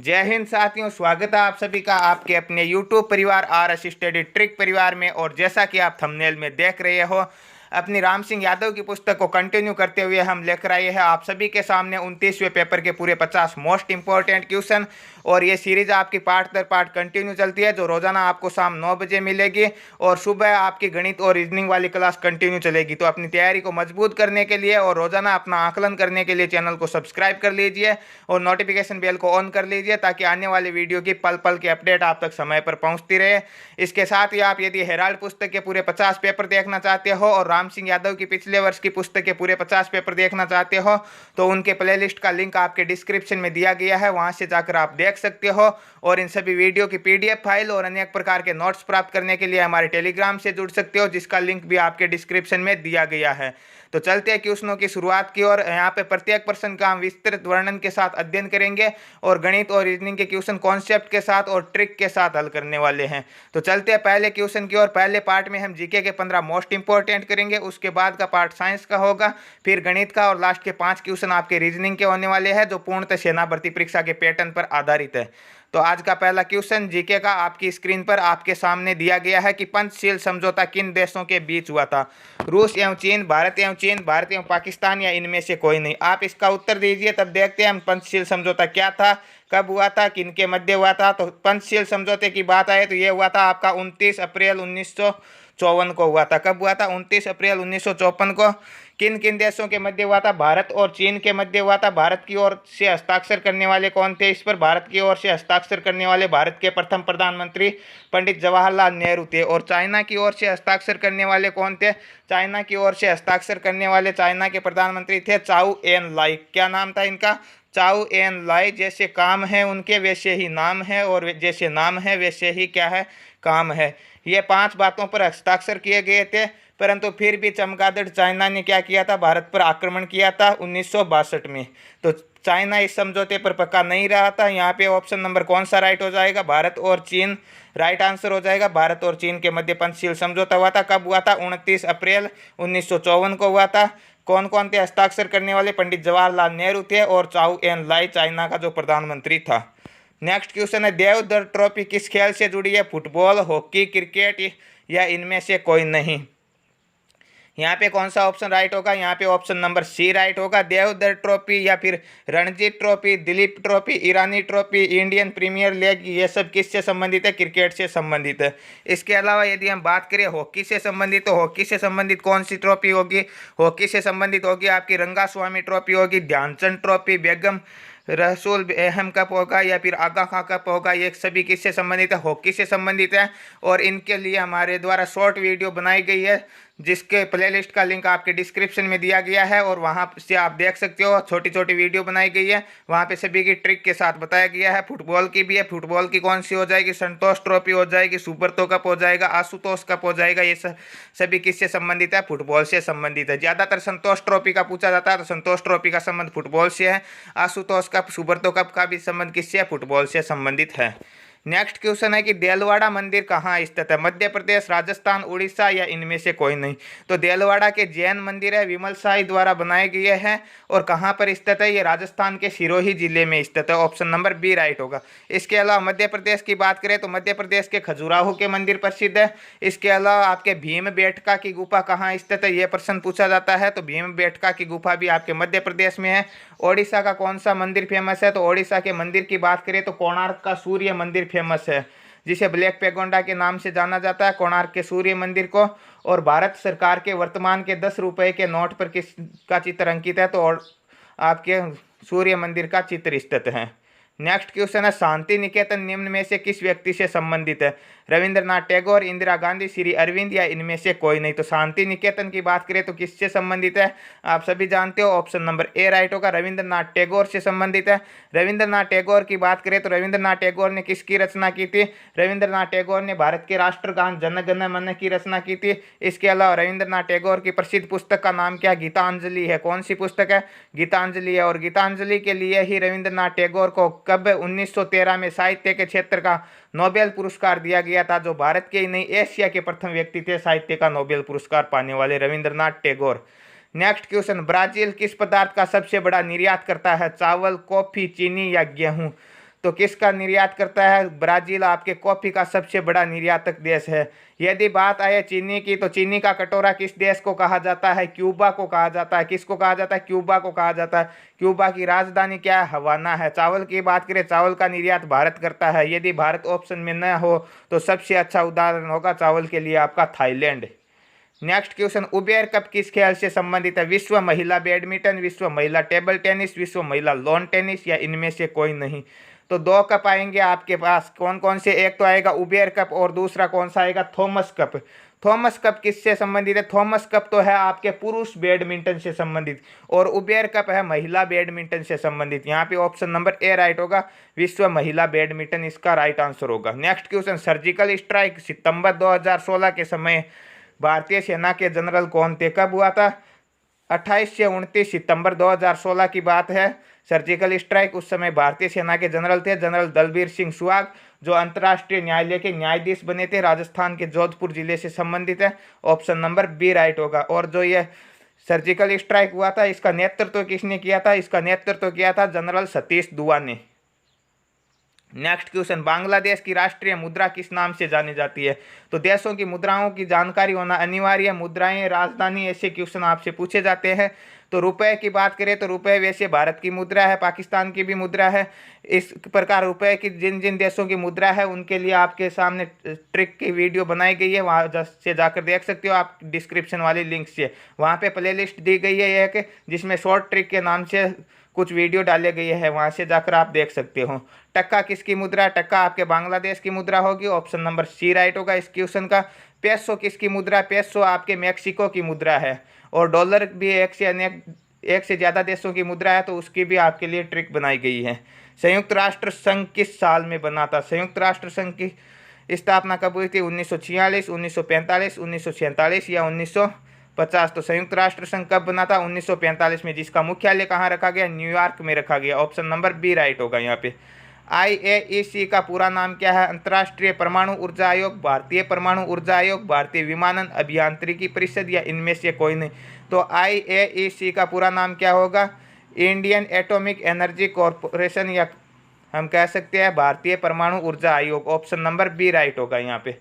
जय हिंद साथियों, स्वागत है आप सभी का आपके अपने YouTube परिवार RS स्टडी ट्रिक परिवार में। और जैसा कि आप थंबनेल में देख रहे हो, अपनी राम सिंह यादव की पुस्तक को कंटिन्यू करते हुए हम लेकर आए हैं आप सभी के सामने 29वें पेपर के पूरे 50 मोस्ट इंपॉर्टेंट क्वेश्चन। और ये सीरीज आपकी पार्ट दर पार्ट कंटिन्यू चलती है, जो रोजाना आपको शाम 9 बजे मिलेगी। और सुबह आपकी गणित और रीजनिंग वाली क्लास कंटिन्यू चलेगी। तो अपनी तैयारी को मजबूत करने के लिए और रोजाना अपना आकलन करने के लिए चैनल को सब्सक्राइब कर लीजिए और नोटिफिकेशन बेल को ऑन कर लीजिए, ताकि आने वाली वीडियो की पल पल की अपडेट आप तक समय पर पहुंचती रहे। इसके साथ ही आप यदि हेराल्ड पुस्तक के पूरे 50 पेपर देखना चाहते हो और राम सिंह यादव की पिछले वर्ष की पुस्तक के पूरे 50 पेपर देखना चाहते हो, तो उनके प्लेलिस्ट का लिंक आपके डिस्क्रिप्शन में दिया गया है, वहां से जाकर आप देख सकते हो। और इन सभी वीडियो की PDF फाइल और अनेक प्रकार के नोट्स प्राप्त करने के लिए हमारे टेलीग्राम से जुड़ सकते हो, जिसका लिंक भी आपके डिस्क्रिप्शन में दिया गया है। तो चलते हैं क्वेश्चनों की शुरुआत की ओर। यहाँ पे प्रत्येक प्रश्न का हम विस्तृत वर्णन के साथ अध्ययन करेंगे और गणित और रीजनिंग के क्वेश्चन कॉन्सेप्ट के साथ और ट्रिक के साथ हल करने वाले हैं। तो चलते हैं पहले क्वेश्चन की ओर। पहले पार्ट में हम जीके के 15 मोस्ट इंपॉर्टेंट करेंगे, उसके बाद का पार्ट साइंस का होगा, फिर गणित का, और लास्ट के 5 क्वेश्चन आपके रीजनिंग के होने वाले हैं, जो पूर्णतः सेना भर्ती परीक्षा के पैटर्न पर आधारित है। तो आज का पहला क्वेश्चन जीके का आपकी स्क्रीन पर आपके सामने दिया गया है कि पंचशील समझौता किन देशों के बीच हुआ था? रूस एवं चीन, भारत एवं चीन, भारत एवं पाकिस्तान, या इनमें से कोई नहीं? आप इसका उत्तर दीजिए, तब देखते हैं हम पंचशील समझौता क्या था, कब हुआ था, किनके मध्य हुआ था। तो पंचशील समझौते की बात आए तो ये हुआ था आपका 29 अप्रैल 1954 को हुआ था। कब हुआ था? 29 अप्रैल 1954 को। किन किन देशों के मध्य हुआ था? भारत और चीन के मध्य हुआ था। भारत की ओर से हस्ताक्षर करने वाले कौन थे इस पर? भारत की ओर से हस्ताक्षर करने वाले भारत के प्रथम प्रधानमंत्री पंडित जवाहरलाल नेहरू थे। और चाइना की ओर से हस्ताक्षर करने वाले कौन थे? चाइना की ओर से हस्ताक्षर करने वाले चाइना के प्रधानमंत्री थे चाउ एन लाई। क्या नाम था इनका? चाउ एन लाई। जैसे काम है उनके वैसे ही नाम है, और जैसे नाम है वैसे ही क्या है? काम है। ये 5 बातों पर हस्ताक्षर किए गए थे, परंतु फिर भी चमगादड़ चाइना ने क्या किया था? भारत पर आक्रमण किया था 1962 में। तो चाइना इस समझौते पर पक्का नहीं रहा था। यहाँ पे ऑप्शन नंबर कौन सा राइट हो जाएगा? भारत और चीन राइट आंसर हो जाएगा। भारत और चीन के मध्य पंचशील समझौता हुआ था। कब हुआ था? 29 अप्रैल 1954 को हुआ था। कौन कौन थे हस्ताक्षर करने वाले? पंडित जवाहरलाल नेहरू थे और चाउ एन लाई, चाइना का जो प्रधानमंत्री था। नेक्स्ट क्वेश्चन है, देवधर ट्रॉफी किस खेल से जुड़ी है? फुटबॉल, हॉकी, क्रिकेट, या इनमें से कोई नहीं? यहाँ पे कौन सा ऑप्शन राइट होगा? यहाँ पे ऑप्शन नंबर सी राइट होगा। देवधर ट्रॉफी या फिर रणजी ट्रॉफी, दिलीप ट्रॉफी, ईरानी ट्रॉफी, इंडियन प्रीमियर लीग, ये सब किससे संबंधित है? क्रिकेट से संबंधित है। इसके अलावा यदि हम बात करें हॉकी से संबंधित, तो हॉकी से संबंधित कौन सी ट्रॉफी होगी? हॉकी से संबंधित होगी आपकी रंगास्वामी ट्रॉफी होगी, ध्यानचंद ट्रॉफी, बेगम रसूल अहम कप होगा, या फिर आगा खां कप होगा। ये सभी किससे संबंधित है? हॉकी से संबंधित है। और इनके लिए हमारे द्वारा शॉर्ट वीडियो बनाई गई है, जिसके प्लेलिस्ट का लिंक आपके डिस्क्रिप्शन में दिया गया है, और वहां से आप देख सकते हो। छोटी छोटी वीडियो बनाई गई है, वहां पे सभी की ट्रिक के साथ बताया गया है। फुटबॉल की भी है। फुटबॉल की कौन सी हो जाएगी? संतोष ट्रॉफी हो जाएगी, सुब्रतो कप हो जाएगा, आशुतोष कप हो जाएगा। ये सभी किससे संबंधित है? फुटबॉल से संबंधित है। ज्यादातर संतोष ट्रॉफी का पूछा जाता है, तो संतोष ट्रॉफी का संबंध फुटबॉल से है। आशुतोष कप, सुब्रतो कप का भी संबंध किससे है? फुटबॉल से संबंधित है। नेक्स्ट क्वेश्चन है कि देलवाड़ा मंदिर कहाँ स्थित है? मध्य प्रदेश, राजस्थान, उड़ीसा, या इनमें से कोई नहीं? तो देलवाड़ा के जैन मंदिर है, विमल शाही द्वारा बनाए गए हैं। और कहाँ पर स्थित है? ये राजस्थान के सिरोही जिले में स्थित है। ऑप्शन नंबर बी राइट होगा। इसके अलावा मध्य प्रदेश की बात करें तो मध्य प्रदेश के खजुराहो के मंदिर प्रसिद्ध है। इसके अलावा आपके भीम बेटका की गुफा कहाँ स्थित है? यह प्रश्न पूछा जाता है, तो भीम बेटका की गुफा भी आपके मध्य प्रदेश में है। ओडिशा का कौन सा मंदिर फेमस है? तो ओडिशा के मंदिर की बात करें तो कोणार्क का सूर्य मंदिर फेमस है, जिसे ब्लैक पेगोंडा के नाम से जाना जाता है, कोणार्क के सूर्य मंदिर को। और भारत सरकार के वर्तमान के 10 रुपए के नोट पर किसका चित्र अंकित है? तो आपके सूर्य मंदिर का चित्र स्थित है। नेक्स्ट क्वेश्चन है, शांति निकेतन निम्न में से किस व्यक्ति से संबंधित है? रविंद्रनाथ टैगोर, इंदिरा गांधी, श्री अरविंद, या इनमें से कोई नहीं? तो शांति निकेतन की बात करें तो किससे संबंधित है? आप सभी जानते हो, ऑप्शन नंबर ए राइट होगा। रविंद्रनाथ टैगोर से संबंधित है। रविंद्रनाथ टैगोर की बात करें तो रविंद्रनाथ टैगोर ने किसकी रचना की थी? रविंद्रनाथ टैगोर ने भारत के राष्ट्रगान जन गण मन की रचना की थी। इसके अलावा रविंद्रनाथ टैगोर की प्रसिद्ध पुस्तक का नाम क्या? गीतांजलि है। कौन सी पुस्तक है? गीतांजलि है। और गीतांजलि के लिए ही रविंद्रनाथ टैगोर को कब 1913 में साहित्य के क्षेत्र का नोबेल पुरस्कार दिया गया था, जो भारत के ही नहीं एशिया के प्रथम व्यक्ति थे साहित्य का नोबेल पुरस्कार पाने वाले, Rabindranath Tagore. Next question, Brazil किस पदार्थ का सबसे बड़ा निर्यात करता है? चावल, कॉफी, चीनी, या गेहूं? तो किसका निर्यात करता है? ब्राज़ील आपके कॉफ़ी का सबसे बड़ा निर्यातक देश है। यदि बात आए चीनी की, तो चीनी का कटोरा किस देश को कहा जाता है? क्यूबा को कहा जाता है। किसको कहा जाता है? क्यूबा को कहा जाता है। क्यूबा की राजधानी क्या है? हवाना है। चावल की बात करें, चावल का निर्यात भारत करता है। यदि भारत ऑप्शन में न हो तो सबसे अच्छा उदाहरण होगा चावल के लिए आपका Thailand. Next question, Uber cup किस खेल से संबंधित है? विश्व महिला बैडमिंटन, विश्व महिला टेबल टेनिस, विश्व महिला लॉन टेनिस, या इनमें से कोई नहीं? तो 2 कप आएंगे आपके पास। कौन कौन से? एक तो आएगा उबेर कप और दूसरा कौन सा आएगा? Thomas cup. थॉमस कप किससे संबंधित है? थॉमस कप तो है आपके पुरुष बैडमिंटन से संबंधित, और उबेर कप है महिला बैडमिंटन से संबंधित। यहाँ पे ऑप्शन नंबर ए राइट होगा, विश्व महिला बैडमिंटन इसका राइट आंसर होगा। नेक्स्ट क्वेश्चन, सर्जिकल स्ट्राइक सितंबर 2016 के समय भारतीय सेना के जनरल कौन थे? कब हुआ था? 28 से 29 सितंबर 2016 की बात है। सर्जिकल स्ट्राइक, उस समय भारतीय सेना के जनरल थे जनरल दलबीर सिंह सुहाग, जो अंतर्राष्ट्रीय न्यायालय के न्यायाधीश बने थे। राजस्थान के जोधपुर जिले से संबंधित है। ऑप्शन नंबर बी राइट होगा। और जो ये सर्जिकल स्ट्राइक हुआ था, इसका नेतृत्व किसने किया था? इसका नेतृत्व किया था जनरल सतीश दुआ ने। नेक्स्ट क्वेश्चन, बांग्लादेश की राष्ट्रीय मुद्रा किस नाम से जानी जाती है? तो देशों की मुद्राओं की जानकारी होना अनिवार्य है। मुद्राएं, राजधानी, ऐसे क्वेश्चन आपसे पूछे जाते हैं। तो रुपए की बात करें तो रुपए वैसे भारत की मुद्रा है, पाकिस्तान की भी मुद्रा है। इस प्रकार रुपए की जिन जिन देशों की मुद्रा है उनके लिए आपके सामने ट्रिक की वीडियो बनाई गई है, वहाँ से जाकर देख सकते हो आप डिस्क्रिप्शन वाली लिंक से। वहाँ पे प्ले लिस्ट दी गई है एक, जिसमें शॉर्ट ट्रिक के नाम से कुछ वीडियो डाले गए हैं, वहाँ से जाकर आप देख सकते हो। टक्का किसकी मुद्रा है? टक्का आपके बांग्लादेश की मुद्रा होगी। ऑप्शन नंबर सी राइट होगा इस क्वेश्चन का। पेसो किसकी मुद्रा? पेसो आपके मेक्सिको की मुद्रा है। और डॉलर भी एक से ज़्यादा देशों की मुद्रा है, तो उसकी भी आपके लिए ट्रिक बनाई गई है। संयुक्त राष्ट्र संघ किस साल में बना था? संयुक्त राष्ट्र संघ की स्थापना कब हुई थी? 1946, 1945, 1947 या 1950? तो संयुक्त राष्ट्र संघ कब बना था? 1945 में, जिसका मुख्यालय कहाँ रखा गया? न्यूयॉर्क में रखा गया। ऑप्शन नंबर बी राइट होगा यहाँ पे। IAEC का पूरा नाम क्या है? अंतर्राष्ट्रीय परमाणु ऊर्जा आयोग, भारतीय परमाणु ऊर्जा आयोग, भारतीय विमानन अभियांत्रिकी परिषद, या इनमें से कोई नहीं? तो IAEC का पूरा नाम क्या होगा? इंडियन एटॉमिक एनर्जी कॉरपोरेशन, या हम कह सकते हैं भारतीय परमाणु ऊर्जा आयोग। ऑप्शन नंबर बी राइट होगा यहाँ पे।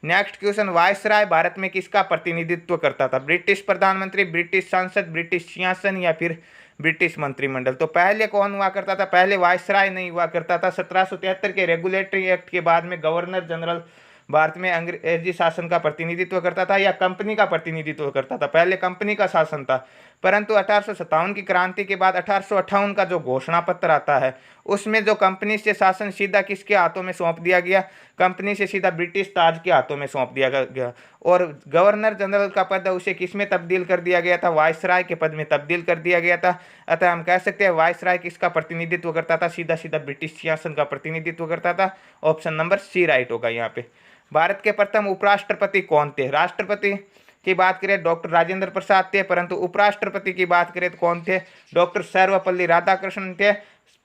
नेक्स्ट क्वेश्चन, वायसराय भारत में किसका प्रतिनिधित्व करता था? ब्रिटिश प्रधानमंत्री, ब्रिटिश सांसद, ब्रिटिश सिंहासन, या फिर ब्रिटिश मंत्रिमंडल? तो पहले कौन हुआ करता था? पहले वायसराय नहीं हुआ करता था। 1773 के रेगुलेटरी एक्ट के बाद में गवर्नर जनरल भारत में अंग्रेजी शासन का प्रतिनिधित्व करता था, या कंपनी का प्रतिनिधित्व करता था। पहले कंपनी का शासन था, परंतु 1857 की क्रांति के बाद 1858 का जो घोषणा पत्र आता है, उसमें जो कंपनी से शासन सीधा किसके हाथों में सौंप दिया गया? कंपनी से सीधा ब्रिटिश ताज के हाथों में सौंप दिया गया। और गवर्नर जनरल का पद है उसे किस में तब्दील कर दिया गया था? वायसराय के पद में तब्दील कर दिया गया था। अतः हम कह सकते हैं वायसराय किसका प्रतिनिधित्व करता था? सीधा सीधा ब्रिटिश शासन का प्रतिनिधित्व करता था। ऑप्शन नंबर सी राइट होगा यहाँ पे। भारत के प्रथम उपराष्ट्रपति कौन थे? राष्ट्रपति की बात करें डॉक्टर राजेंद्र प्रसाद थे, परंतु उपराष्ट्रपति की बात करें तो कौन थे? डॉक्टर सर्वपल्ली राधाकृष्णन थे।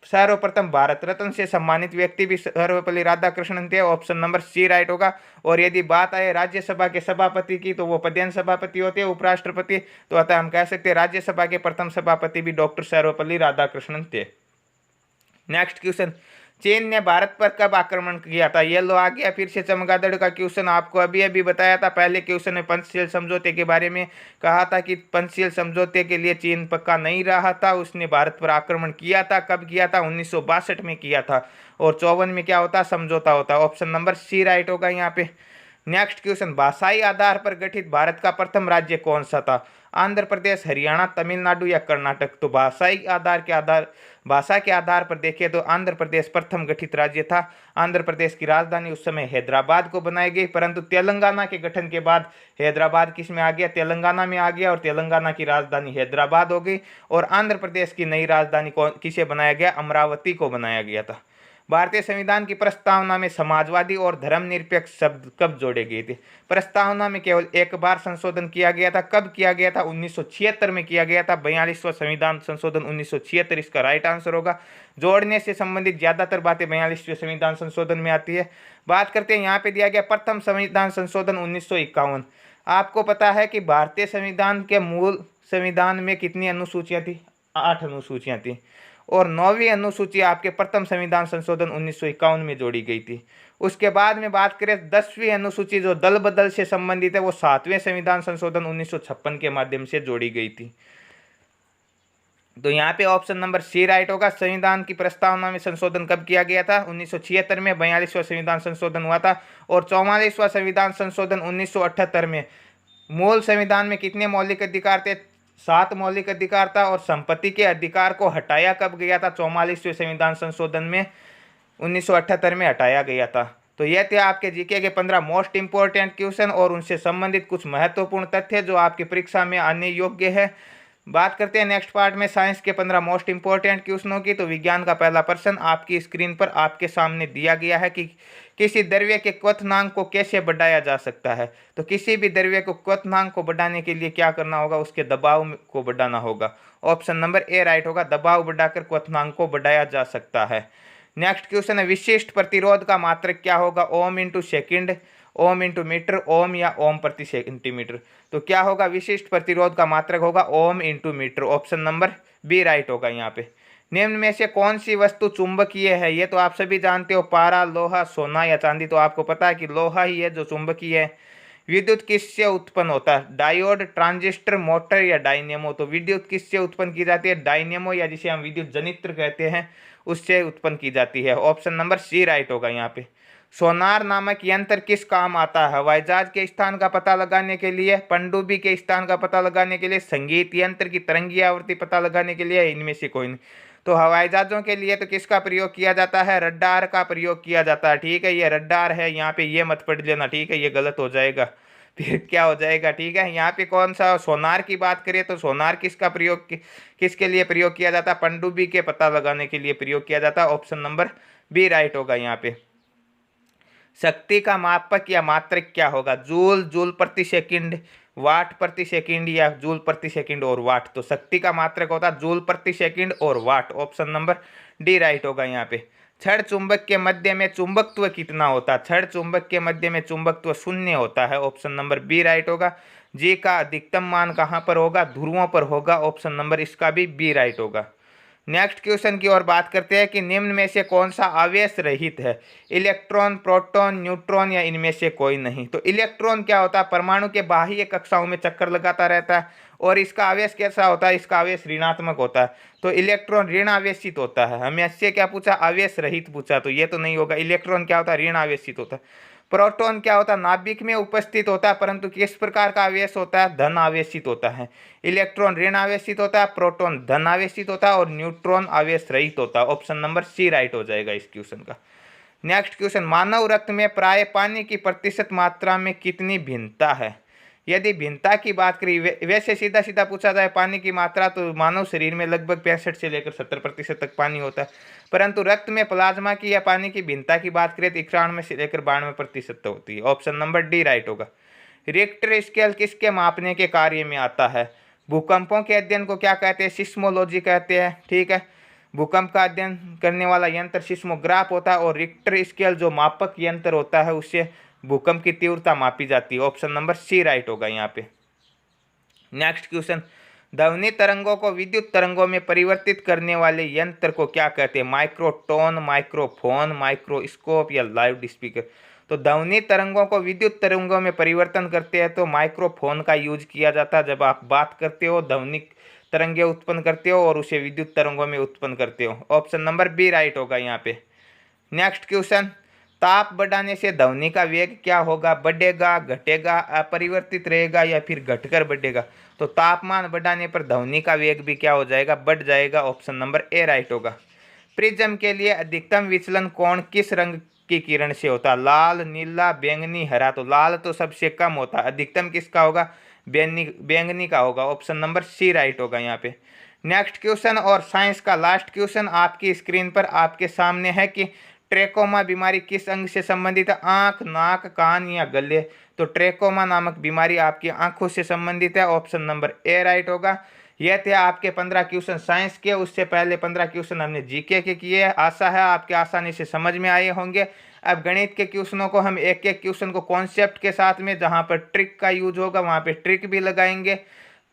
सर्वप्रथम भारत रत्न से सम्मानित व्यक्ति भी सर्वपल्ली राधाकृष्णन थे। ऑप्शन नंबर सी राइट होगा। और यदि बात आए राज्यसभा के सभापति की, तो वो पदेन सभापति होते हैं उपराष्ट्रपति। तो अतः हम कह सकते हैं राज्यसभा के प्रथम सभापति भी डॉक्टर सर्वपल्ली राधाकृष्णन थे। नेक्स्ट क्वेश्चन, चीन ने भारत पर कब आक्रमण किया था? ये लो आ गया फिर से चमगादड़ का क्वेश्चन। आपको अभी अभी बताया था पहले क्वेश्चन में पंचशील समझौते के बारे में, कहा था कि पंचशील समझौते के लिए चीन पक्का नहीं रहा था, उसने भारत पर आक्रमण किया था। कब किया था? 1962 में किया था। और 54 में क्या होता? समझौता होता। ऑप्शन नंबर सी राइट होगा यहाँ पे। नेक्स्ट क्वेश्चन, भाषाई आधार पर गठित भारत का प्रथम राज्य कौन सा था? आंध्र प्रदेश, हरियाणा, तमिलनाडु, या कर्नाटक? तो भाषा के आधार पर देखें तो आंध्र प्रदेश प्रथम गठित राज्य था। आंध्र प्रदेश की राजधानी उस समय हैदराबाद को बनाई गई, परंतु तेलंगाना के गठन के बाद हैदराबाद किस में आ गया? तेलंगाना में आ गया, और तेलंगाना की राजधानी हैदराबाद हो गई। और आंध्र प्रदेश की नई राजधानी को किसे बनाया गया? अमरावती को बनाया गया था। भारतीय संविधान की प्रस्तावना में समाजवादी और धर्मनिरपेक्ष शब्द कब जोड़े गए थे? प्रस्तावना में केवल एक बार संशोधन किया गया था। कब किया गया था? 1976 में किया गया था। 42वां संविधान संशोधन 1976 इसका राइट आंसर होगा। जोड़ने से संबंधित ज्यादातर बातें 42वें संविधान संशोधन में आती है। बात करते हैं, यहाँ पे दिया गया प्रथम संविधान संशोधन 1951। आपको पता है कि भारतीय संविधान के मूल संविधान में कितनी अनुसूचियाँ थी? 8 अनुसूचियाँ थी। और 9वीं अनुसूची आपके प्रथम संविधान संशोधन 1951 में जोड़ी गई थी। उसके बाद में बात करें 10वीं अनुसूची जो दल बदल से संबंधित है, वो 7वें संविधान संशोधन 1956 के माध्यम से जोड़ी गई थी। तो यहाँ पे ऑप्शन नंबर सी राइट होगा। संविधान की प्रस्तावना में संशोधन कब किया गया था? 1976 में 42वां संविधान संशोधन हुआ था। और 44वां संविधान संशोधन 1978 में। मूल संविधान में कितने मौलिक अधिकार थे? 7 मौलिक अधिकार था। और संपत्ति के अधिकार को हटाया कब गया था? 44वें संविधान संशोधन में 1978 में हटाया गया था। तो यह थे आपके जीके के 15 मोस्ट इंपोर्टेंट क्वेश्चन और उनसे संबंधित कुछ महत्वपूर्ण तथ्य जो आपकी परीक्षा में आने योग्य है। बात करते हैं नेक्स्ट पार्ट में साइंस के 15 मोस्ट इंपोर्टेंट क्वेश्चनों की। तो विज्ञान का पहला प्रश्न आपकी स्क्रीन पर आपके सामने दिया गया है कि किसी द्रव्य के क्वथनांक को कैसे बढ़ाया जा सकता है। तो किसी भी द्रव्य को क्वथनांक को बढ़ाने के लिए क्या करना होगा? उसके दबाव को बढ़ाना होगा। ऑप्शन नंबर ए राइट होगा। दबाव बढ़ाकर क्वथनांक को बढ़ाया जा सकता है। नेक्स्ट क्वेश्चन है विशिष्ट प्रतिरोध का मात्रक क्या होगा? Ohm into second, ohm into metre, ohm या ओम प्रति सेंटीमीटर। तो क्या होगा? विशिष्ट प्रतिरोध का मात्रक होगा ohm into metre. Option number B right होगा यहाँ पे। निम्न में से कौन सी वस्तु चुंबकीय है? ये तो आप सभी जानते हो, पारा, लोहा, सोना या चांदी। तो आपको पता है कि लोहा ही है जो चुंबकीय है। विद्युत किससे उत्पन्न होता है? डायोड, ट्रांजिस्टर, मोटर या डायनेमो। तो विद्युत किससे उत्पन्न की जाती है? डायनेमो या जिसे हम विद्युत जनित्र कहते हैं उससे उत्पन्न की जाती है। ऑप्शन नंबर सी राइट होगा यहाँ पे। सोनार नामक यंत्र किस काम आता है? हवाई जहाज के स्थान का पता लगाने के लिए, पनडुब्बी के स्थान का पता लगाने के लिए, संगीत यंत्र की तरंगीय आवृत्ति पता लगाने के लिए, इनमें से कोई नहीं। तो हवाई जहाजों के लिए तो किसका प्रयोग किया जाता है? रडार का प्रयोग किया जाता है। ठीक है, ये रडार है यहाँ पे, ये मत पढ़ लेना। ठीक है, ये गलत हो जाएगा, फिर क्या हो जाएगा। ठीक है, यहाँ पे कौन सा सोनार की बात करें तो सोनार किसका प्रयोग किसके लिए प्रयोग किया जाता है? पनडुब्बी के पता लगाने के लिए प्रयोग किया जाता है। ऑप्शन नंबर बी राइट होगा यहाँ पे। शक्ति का मापक या मात्रक क्या होगा? जूल, जूल प्रति सेकंड, वाट प्रति सेकंड या जूल प्रति सेकंड और वाट। तो शक्ति का मात्रक होता है जूल प्रति सेकंड और वाट। ऑप्शन नंबर डी राइट होगा यहाँ पे। छड़ चुंबक के मध्य में चुंबकत्व कितना होता है? छड़ चुंबक के मध्य में चुंबकत्व 0 होता है। ऑप्शन नंबर बी राइट होगा। जी का अधिकतम मान कहाँ पर होगा? ध्रुवों पर होगा। ऑप्शन नंबर इसका भी बी राइट होगा। नेक्स्ट क्वेश्चन की ओर बात करते हैं कि निम्न में से कौन सा आवेश रहित है? इलेक्ट्रॉन, प्रोटॉन, न्यूट्रॉन या इनमें से कोई नहीं। तो इलेक्ट्रॉन क्या होता है? परमाणु के बाह्य कक्षाओं में चक्कर लगाता रहता है और इसका आवेश कैसा होता है? इसका आवेश ऋणात्मक होता है। तो इलेक्ट्रॉन ऋण आवेशित होता है। हमें इससे क्या पूछा? आवेश रहित पूछा, तो ये तो नहीं होगा। इलेक्ट्रॉन क्या होता है? ऋण आवेशित होता है। प्रोटॉन क्या होता है? नाभिक में उपस्थित होता है, परंतु किस प्रकार का आवेश होता है? धन आवेशित होता है। इलेक्ट्रॉन ऋण आवेशित होता है, प्रोटॉन धन आवेशित होता है और न्यूट्रॉन आवेश रहित होता है। ऑप्शन नंबर सी राइट हो जाएगा इस क्वेश्चन का। नेक्स्ट क्वेश्चन, मानव रक्त में प्राय पानी की प्रतिशत मात्रा में कितनी भिन्नता है? यदि भिन्नता की बात करें, वैसे सीधा सीधा पूछा जाए पानी की मात्रा, तो मानव शरीर में लगभग 65 से लेकर 70% तक पानी होता है, परंतु रक्त में प्लाज्मा की या पानी की भिन्नता की बात करें तो 91 से लेकर 92% होती है। ऑप्शन नंबर डी राइट होगा। रिक्टर स्केल किसके मापने के कार्य में आता है? भूकंपों के अध्ययन को क्या कहते हैं? सिस्मोलॉजी कहते हैं। ठीक है, भूकंप का अध्ययन करने वाला यंत्र सिस्मोग्राफ होता है और रिक्टर स्केल जो मापक यंत्र होता है उससे भूकंप की तीव्रता मापी जाती है। ऑप्शन नंबर सी राइट होगा यहाँ पे। नेक्स्ट क्वेश्चन, ध्वनि तरंगों को विद्युत तरंगों में परिवर्तित करने वाले यंत्र को क्या कहते हैं? माइक्रोटोन, माइक्रोफोन, माइक्रोस्कोप या लाउड स्पीकर। तो ध्वनि तरंगों को विद्युत तरंगों में परिवर्तन करते हैं तो माइक्रोफोन का यूज किया जाता है। जब आप बात करते हो, ध्वनि तरंगे उत्पन्न करते हो और उसे विद्युत तरंगों में उत्पन्न करते हो। ऑप्शन नंबर बी राइट होगा यहाँ पे। नेक्स्ट क्वेश्चन, ताप बढ़ाने से ध्वनि का वेग क्या होगा? बढ़ेगा, घटेगा, अपरिवर्तित रहेगा या फिर घटकर बढ़ेगा? तो तापमान बढ़ाने पर ध्वनि का वेग भी क्या हो जाएगा? बढ़ जाएगा। ऑप्शन नंबर ए राइट होगा। प्रिज्म के लिए अधिकतम विचलन कोण किस रंग की किरण से होता है? लाल, नीला, बैंगनी, हरा। तो लाल तो सबसे कम होता है, अधिकतम किसका होगा? बैंगनी का होगा। ऑप्शन नंबर सी राइट होगा यहाँ पे। नेक्स्ट क्वेश्चन और साइंस का लास्ट क्वेश्चन आपकी स्क्रीन पर आपके सामने है कि ट्रेकोमा बीमारी किस अंग से संबंधित है? आंख, नाक, कान या गले। तो ट्रेकोमा नामक बीमारी आपकी आंखों से संबंधित है। ऑप्शन नंबर ए राइट होगा। यह थे आपके 15 क्वेश्चन साइंस के। उससे पहले 15 क्वेश्चन हमने जीके के किए। आशा है आपके आसानी से समझ में आए होंगे। अब गणित के क्वेश्चनों को हम एक एक क्वेश्चन को कॉन्सेप्ट के साथ में, जहाँ पर ट्रिक का यूज होगा वहाँ पे ट्रिक भी लगाएंगे।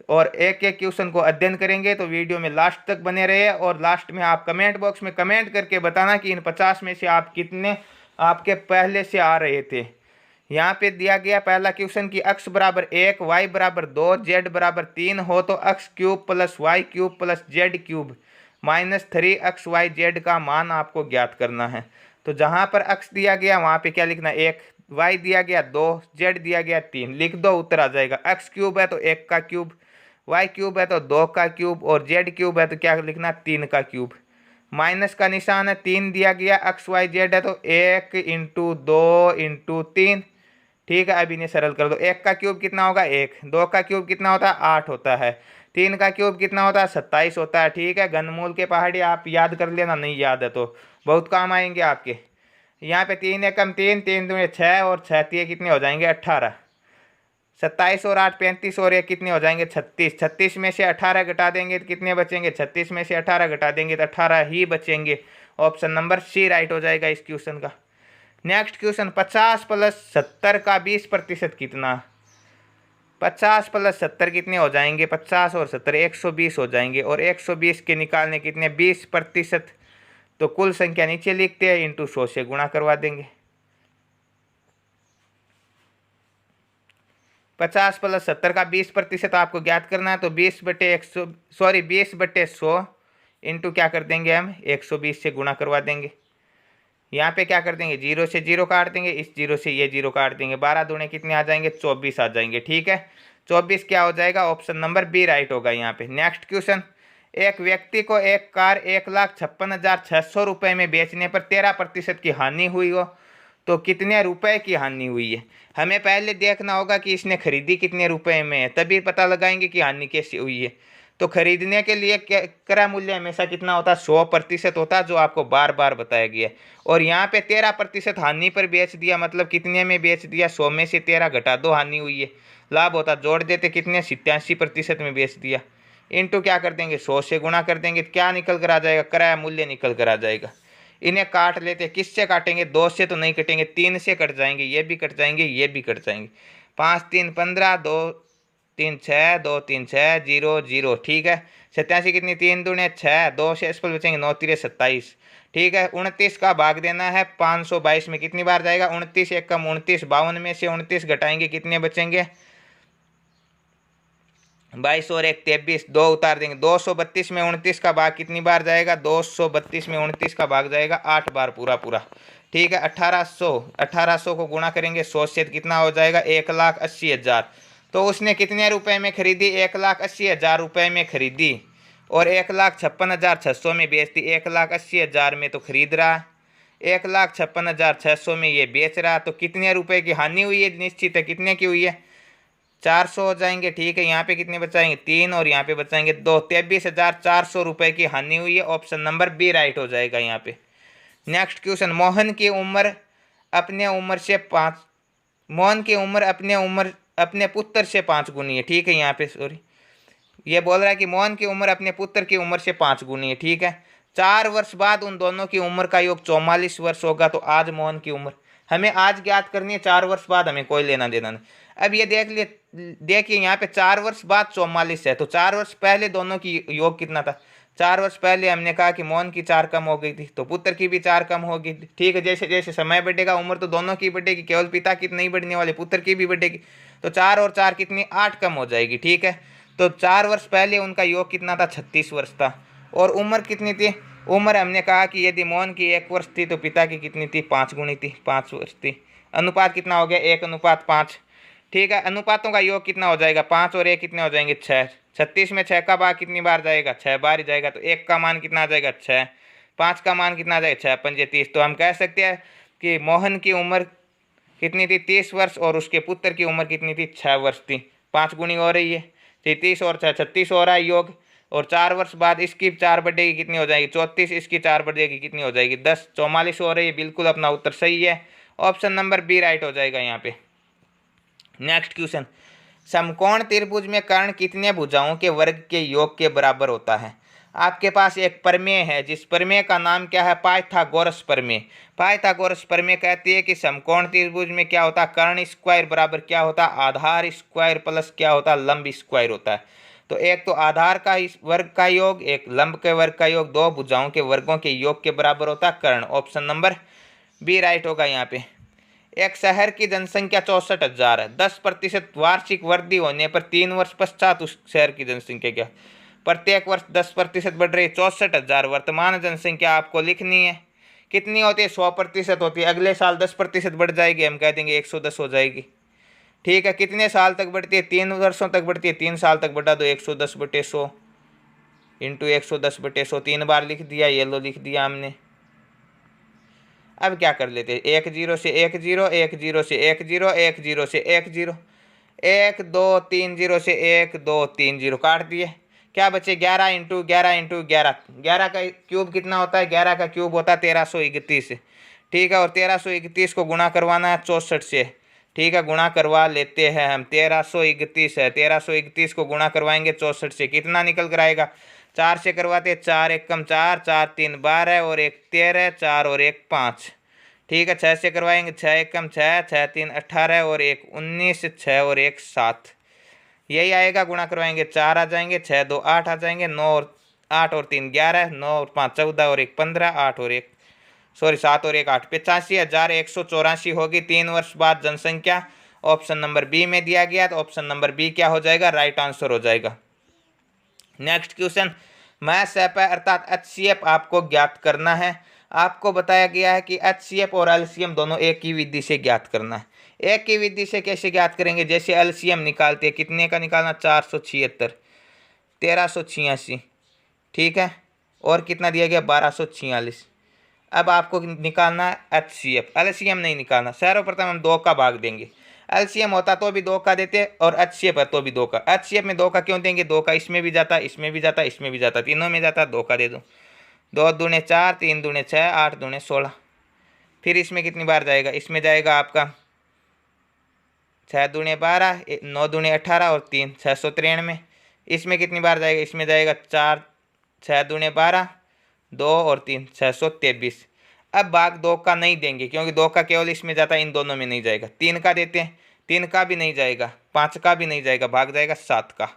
और एक एक क्वेश्चन को अध्ययन करेंगे, तो वीडियो में लास्ट तक बने रहे। और लास्ट में आप कमेंट बॉक्स में कमेंट करके बताना कि इन 50 में से आप कितने आपके पहले से आ रहे थे। यहाँ पे दिया गया पहला क्वेश्चन कि x बराबर 1, y बराबर 2, z बराबर 3 हो तो x cube plus Y cube plus Z cube minus 3xyz का मान आपको ज्ञात करना है। तो जहाँ पर x दिया गया वहाँ पे क्या लिखना, 1, y दिया गया 2, z दिया गया 3, लिख दो, उत्तर आ जाएगा। x क्यूब है तो 1 का क्यूब, y क्यूब है तो 2 का क्यूब, और z क्यूब है तो क्या लिखना, 3 का क्यूब। माइनस का निशान है, 3 दिया गया, xyz है तो 1 इंटू 2 इंटू 3। ठीक है, अब इन्हें सरल कर दो। 1 का क्यूब कितना होगा, 1, 2 का क्यूब कितना होता है, 8 होता है, 3 का क्यूब कितना होता है, 27 होता है। ठीक है, घनमूल के पहाड़ी आप याद कर लेना, नहीं याद है तो बहुत काम आएंगे आपके। यहाँ पे 3 एकम 3, 3 दूनी 6, और 6 3 कितने हो जाएंगे, 18। 27 और 8 35, और 1 कितने हो जाएंगे, 36। 36 में से 18 घटा देंगे तो कितने बचेंगे, 36 में से 18 घटा देंगे तो 18 ही बचेंगे। ऑप्शन नंबर सी राइट हो जाएगा इस क्वेश्चन का। नेक्स्ट क्वेश्चन, 50 प्लस 70 का 20% कितना। 50 प्लस 70 कितने हो जाएंगे, 50 और 70 120 हो जाएंगे, और 120 के निकालने कितने, 20%। तो कुल संख्या नीचे लिखते हैं, इंटू 100 से गुणा करवा देंगे। 50 प्लस 70 का 20% आपको ज्ञात करना है, तो 20/100 इंटू क्या कर देंगे हम, 120 से गुणा करवा देंगे। यहाँ पे क्या कर देंगे, 0 से 0 काट देंगे, इस 0 से ये 0 काट देंगे, 12 दूने कितने आ जाएंगे, 24 आ जाएंगे। ठीक है, 24 क्या हो जाएगा, ऑप्शन नंबर बी राइट होगा यहाँ पे। नेक्स्ट क्वेश्चन, एक व्यक्ति को एक कार 1,56,600 रुपये में बेचने पर 13% की हानि हुई हो तो कितने रुपए की हानि हुई है। हमें पहले देखना होगा कि इसने खरीदी कितने रुपए में है, तभी पता लगाएंगे कि हानि कैसी हुई है। तो खरीदने के लिए क्रय मूल्य हमेशा कितना होता है, 100% होता है, जो आपको बार बार बताया गया है। और यहाँ पे 13% हानि पर बेच दिया, मतलब कितने में बेच दिया, 100 में से 13 घटा दो, हानि हुई है। लाभ होता जोड़ देते, कितने, 87% में बेच दिया। इंटू क्या कर देंगे, 100 से गुणा कर देंगे, क्या निकल कर आ जाएगा, क्रय मूल्य निकल कर आ जाएगा। इन्हें काट लेते, किससे काटेंगे, 2 से तो नहीं कटेंगे, 3 से कट जाएंगे, ये भी कट जाएंगे, ये भी कट जाएंगे। 5 3 15, 2 3 6, 2 3 6, 0 0। ठीक है, 87 कितनी, 3 दूने 6, 2 से इसपर बचेंगे, 9 3 27। ठीक है, 29 का भाग देना है 522 में, कितनी बार जाएगा, 29 1 कम 29, 52 में से 29 घटाएंगे, कितने बचेंगे, 22 और 1 23, 2 उतार देंगे, 232 में 29 का भाग कितनी बार जाएगा, 232 में 29 का भाग जाएगा 8 बार पूरा पूरा। ठीक है, 1800 को गुणा करेंगे 100 से, कितना हो जाएगा, 1,80,000। तो उसने कितने रुपए में खरीदी, 1,80,000 रुपये में खरीदी, और 1,56,600 में बेच दी। 1,80,000 में तो खरीद रहा, 1,56,600 में ये बेच रहा, तो कितने रुपए की हानि हुई है, निश्चित है, कितने की हुई है, 400 हो जाएंगे। ठीक है, यहाँ पे कितने बचाएंगे, 3, और यहाँ पे बचाएंगे 2, 23,400 रुपये की हानि हुई है। ऑप्शन नंबर बी राइट हो जाएगा यहाँ पे। नेक्स्ट क्वेश्चन, मोहन की उम्र अपने अपने पुत्र से 5 गुनी है। ठीक है, यहाँ पे सॉरी, ये बोल रहा है कि मोहन की उम्र अपने पुत्र की उम्र से 5 गुनी है। ठीक है, 4 वर्ष बाद उन दोनों की उम्र का योग 44 वर्ष होगा। तो आज मोहन की उम्र हमें आज ज्ञात करनी है, 4 वर्ष बाद हमें कोई लेना देना नहीं। अब ये देखिए यहाँ पे 4 वर्ष बाद 44 है, तो 4 वर्ष पहले दोनों की योग कितना था, 4 वर्ष पहले हमने कहा कि मोहन की 4 कम हो गई थी, तो पुत्र की भी 4 कम हो गई थी। ठीक है, जैसे जैसे समय बढ़ेगा उम्र तो दोनों की बढ़ेगी, केवल पिता की नहीं बढ़ने वाली, पुत्र की भी बढ़ेगी। तो 4 और 4 कितनी, 8 कम हो जाएगी। ठीक है, तो 4 वर्ष पहले उनका योग कितना था, 36 वर्ष था। और उम्र कितनी थी, उम्र हमने कहा कि यदि मोहन की 1 वर्ष थी तो पिता की कितनी थी, 5 गुनी थी, 5 वर्ष थी। अनुपात कितना हो गया, 1:5। ठीक है, अनुपातों का योग कितना हो जाएगा, 5 और 1 कितने हो जाएंगे, 6। 36 में 6 का भाग कितनी बार जाएगा, 6 बार ही जाएगा। तो 1 का मान कितना आ जाएगा, 6। 5 का मान कितना आ जाएगा, 6 पंजे 30। तो हम कह सकते हैं कि मोहन की उम्र कितनी थी, 30 वर्ष, और उसके पुत्र की उम्र कितनी थी, 6 वर्ष थी। 5 गुनी हो रही है, 30 और 6 36 हो रहा है योग। और 4 वर्ष बाद इसकी 4 बढ़ेगी, कितनी हो जाएगी, 34, इसकी 4 बढ़ेगी, कितनी हो जाएगी, 10, 44 हो रही है। बिल्कुल अपना उत्तर सही है, ऑप्शन नंबर बी राइट हो जाएगा यहाँ पे। नेक्स्ट क्वेश्चन, समकोण त्रिभुज में कर्ण कितने भुजाओं के वर्ग के योग के बराबर होता है। आपके पास एक प्रमेय है, जिस प्रमेय का नाम क्या है, पाइथागोरस प्रमेय। पाइथागोरस प्रमेय कहती है कि समकोण त्रिभुज में क्या होता है, कर्ण स्क्वायर बराबर क्या होता है, आधार स्क्वायर प्लस क्या होता है, लंब स्क्वायर होता है। तो एक तो आधार का इस वर्ग का योग, एक लंब के वर्ग का योग, दो भुजाओं के वर्गों के योग के बराबर होता है कर्ण। ऑप्शन नंबर बी राइट होगा यहाँ पे। एक शहर की जनसंख्या 64,000 है। 10% वार्षिक वृद्धि होने पर 3 वर्ष पश्चात उस शहर की जनसंख्या क्या? प्रत्येक वर्ष 10% बढ़ रही है। 64,000 वर्तमान जनसंख्या आपको लिखनी है। कितनी होती है? 100% होती है। अगले साल 10% बढ़ जाएगी, हम कह देंगे 110 हो जाएगी। ठीक है, कितने साल तक बढ़ती है? 3 वर्षों तक बढ़ती है। 3 साल तक बढ़ा दो 110/100 इंटू 110/100, 3 बार लिख दिया, ये लो लिख दिया हमने। अब क्या कर लेते हैं? 1 0 से 1 0, 1 0 से 1 0, 1 0 से 1 0, 1 2 3 0 से 1 2 3 0 काट दिए। क्या बचे? 11 इंटू 11 इंटू 11। 11 का क्यूब कितना होता है? 11 का क्यूब होता है 1331। ठीक है, और 1331 को गुणा करवाना है 64 से। ठीक है, गुणा करवा लेते हैं हम। 1331 है, 1331 को गुणा करवाएंगे 64 से, कितना निकल कर आएगा? 4 से करवाते, 4 1 कम 4, 4 3 12 और 1 13, 4 और 1 5। ठीक है, 6 से करवाएंगे, 6 1 कम 6, 6 3 18 और 1 19, 6 और 1 7। यही आएगा। गुणा करवाएंगे 4 आ जाएंगे, 6 2 8 आ जाएंगे, 9 और 8 और 3 11, 9 और 5 14 और 1 15, 8 और 1 7 और 1 8, 85,184 होगी 3 वर्ष बाद जनसंख्या। ऑप्शन नंबर बी में दिया गया, तो ऑप्शन नंबर बी क्या हो जाएगा? राइट आंसर हो जाएगा। नेक्स्ट क्वेश्चन, मैथ एफ है अर्थात एचसीएफ आपको ज्ञात करना है। आपको बताया गया है कि एचसीएफ और एलसीएम दोनों एक ही विधि से ज्ञात करना है। एक ही विधि से कैसे ज्ञात करेंगे? जैसे एलसीएम निकालते हैं, कितने का निकालना? 476, 1386। ठीक है, और कितना दिया गया? 1246। अब आपको निकालना है एचसीएफ, एलसीएम नहीं निकालना। सर्वप्रथम हम 2 का भाग देंगे। एलसीएम होता तो भी 2 का देते, और एचसीएफ है तो भी 2 का। एचसीएफ में 2 का क्यों देंगे? 2 का इसमें भी जाता, इसमें भी जाता, इसमें भी जाता, तीनों में जाता, 2 का दे दो। 2 दूने 4, 3 दूने 6, 8 दूने 16। फिर इसमें कितनी बार जाएगा? इसमें जाएगा आपका 6 दूने 12, 9 दूने 18 और 3 693। इसमें कितनी बार जाएगा? इसमें जाएगा 4, 6 दूने 12, 2 और 3 623। अब भाग 2 का नहीं देंगे, क्योंकि 2 का केवल इसमें जाता है, इन दोनों में नहीं जाएगा। 3 का देते हैं, 3 का भी नहीं जाएगा, 5 का भी नहीं जाएगा, भाग जाएगा 7 का।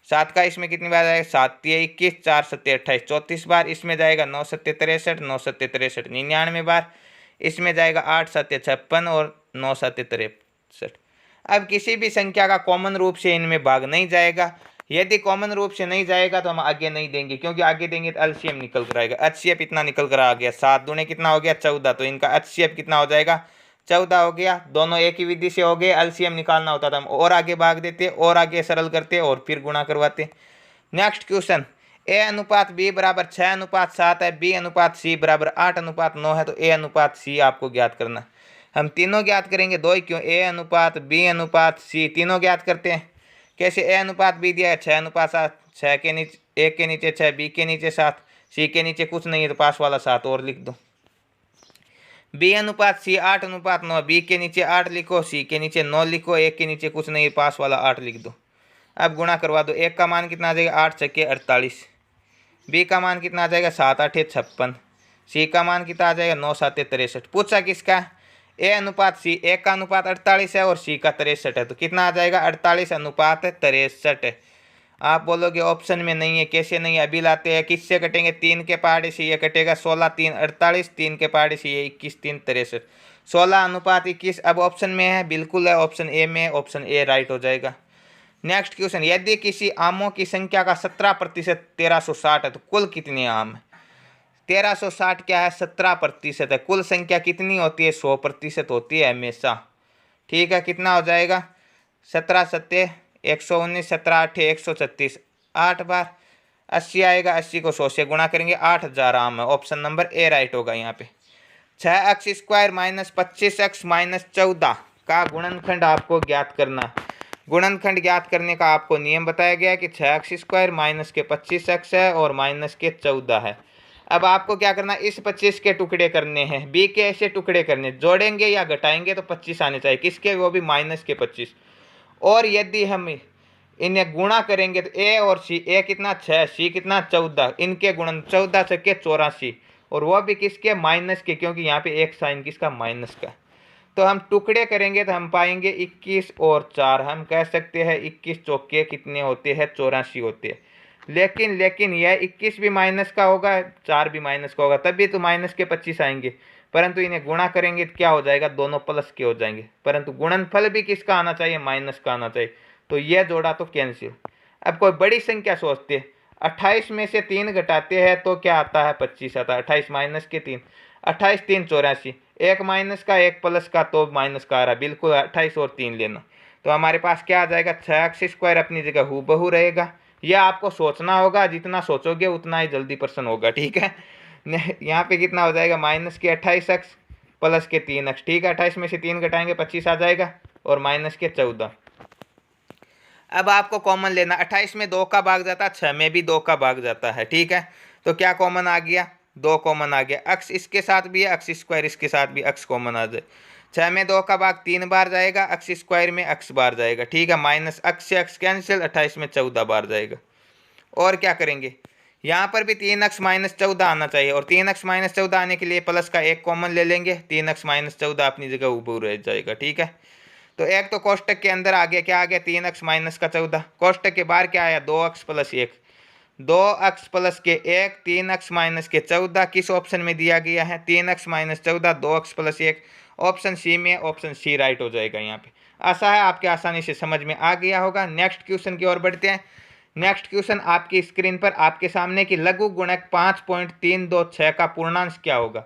7 का इसमें कितनी बार जाएगा? 7 3 21, 4 7 28, 34 बार। इसमें जाएगा 9 7 63, 9 7 63 99 बार। इसमें जाएगा 8 7 56 और 9 7 63। अब किसी भी संख्या का कॉमन रूप से इनमें भाग नहीं जाएगा। यदि कॉमन रूप से नहीं जाएगा तो हम आगे नहीं देंगे, क्योंकि आगे देंगे तो एलसीएम निकल कर आएगा। एचसीएफ इतना निकल कर आ गया, 7 दूने कितना हो गया? 14, तो इनका एचसीएफ कितना हो जाएगा? 14 हो गया। दोनों एक ही विधि से हो गए। एलसीएम निकालना होता था, हम और आगे भाग देते, और आगे सरल करते और फिर गुणा करवाते। नेक्स्ट क्वेश्चन, ए अनुपात बी बराबर 6:7 है, बी अनुपात सी बराबर 8:9 है, तो ए अनुपात सी आपको ज्ञात करना। हम तीनों ज्ञात करेंगे, दो ही क्यों? ए अनुपात बी अनुपात सी तीनों ज्ञात करते हैं। कैसे? ए अनुपात बी दिया है 6:7, 6 के नीचे, एक के नीचे 6, बी के नीचे 7, सी के नीचे कुछ नहीं है तो पास वाला 7 और लिख दो। बी अनुपात सी 8:9, बी के नीचे 8 लिखो, सी के नीचे 9 लिखो, एक के नीचे कुछ नहीं है, पास वाला 8 लिख दो। अब गुणा करवा दो। एक का मान कितना आ जाएगा? 8 छक्के 48। बी का मान कितना आ जाएगा? 7 8 56। सी का मान कितना आ जाएगा? 9 7 63। पूछा किसका? ए अनुपात सी। एक का अनुपात 48 है और सी का 63 है, तो कितना आ जाएगा? 48:63। आप बोलोगे ऑप्शन में नहीं है, कैसे नहीं है? अभी लाते हैं। किससे कटेंगे? 3 के पहाड़े से ये कटेगा 16 3 48, 3 के पहाड़े से ये 21 3 63, 16:21। अब ऑप्शन में है, बिल्कुल है, ऑप्शन ए में। ऑप्शन ए राइट हो जाएगा। नेक्स्ट क्वेश्चन, यदि किसी आमों की संख्या का 17% 1360 है, तो कुल कितने आम है? 1360 क्या है? 17% है। कुल संख्या कितनी होती है? 100% होती है हमेशा। ठीक है, कितना हो जाएगा? 17 7 119, 17 8 136, 8 बार 80 आएगा। 80 को 100 से गुणा करेंगे, 8000 आम है। ऑप्शन नंबर ए राइट होगा यहाँ पे। 6x² - 25x - 14 का गुणनखंड आपको ज्ञात करना है। गुणनखंड ज्ञात करने का आपको नियम बताया गया है कि 6x² माइनस के 25x है और माइनस के 14 है। अब आपको क्या करना है? इस 25 के टुकड़े करने हैं, बी के ऐसे टुकड़े करने, जोड़ेंगे या घटाएंगे तो 25 आने चाहिए। किसके? वो भी माइनस के 25। और यदि हम इन्हें गुणा करेंगे तो ए और सी, ए कितना? 6, सी कितना? 14। इनके गुणन 14 छक्के 84, और वो भी किसके? माइनस के, क्योंकि यहाँ पे एक साइन किसका? माइनस का। तो हम टुकड़े करेंगे तो हम पाएंगे 21 और 4, हम कह सकते हैं 21 चौके कितने होते हैं, 84 होते हैं। लेकिन यह 21 भी माइनस का होगा, 4 भी माइनस का होगा, तभी तो माइनस के 25 आएंगे। परंतु इन्हें गुणा करेंगे तो क्या हो जाएगा, दोनों प्लस के हो जाएंगे। परंतु गुणनफल भी किसका आना चाहिए, माइनस का आना चाहिए। तो यह जोड़ा तो कैंसिल। अब कोई बड़ी संख्या सोचते हैं, 28 में से 3 घटाते हैं तो क्या आता है, 25 आता है। 28 माइनस के 3, 28 3 84, एक माइनस का एक प्लस का, तो माइनस का आ रहा, बिल्कुल 28 और 3 लेना। तो हमारे पास क्या आ जाएगा, 6x² अपनी जगह हूबहू रहेगा। यह आपको सोचना होगा, जितना सोचोगे उतना ही जल्दी प्रश्न होगा, ठीक है। यहाँ पे कितना हो जाएगा, माइनस के 28x प्लस के 3x, ठीक है। 28 में से 3 घटाएंगे 25 आ जाएगा, और माइनस के 14। अब आपको कॉमन लेना, 28 में 2 का भाग जाता है, 6 में भी 2 का भाग जाता है, ठीक है। तो क्या कॉमन आ गया, 2 कॉमन आ गया। अक्स इसके साथ भी है, अक्स स्क्वायर इसके साथ भी, अक्स कॉमन आ जाए। 6 में 2 का भाग 3 बार जाएगा, अक्स स्क्वायर में अक्स बार जाएगा, ठीक है। माइनस अक्स से अक्स कैंसिल, 28 में 14 बार जाएगा। और क्या करेंगे, यहाँ पर भी 3x माइनस 14 आना चाहिए, और 3x माइनस 14 आने के लिए प्लस का एक कॉमन ले लेंगे, 3x माइनस 14 अपनी जगह ऊपर रह जाएगा, ठीक है। तो एक तो कोष्टक के अंदर आ गया, क्या आ गया, 3x माइनस का 14। कोष्टक के बाहर क्या आया, 2x प्लस 1, 2x प्लस के 1, 3x माइनस के 14। किस ऑप्शन में दिया गया है, 3x minus 14, 2x plus 1, option C में, ऑप्शन सी राइट हो जाएगा। यहाँ पे ऐसा है, आपके आसानी से समझ में आ गया होगा। नेक्स्ट क्वेश्चन की ओर बढ़ते हैं। नेक्स्ट क्वेश्चन आपकी स्क्रीन पर आपके सामने की लघु गुणक 5.326 का पूर्णांश क्या होगा।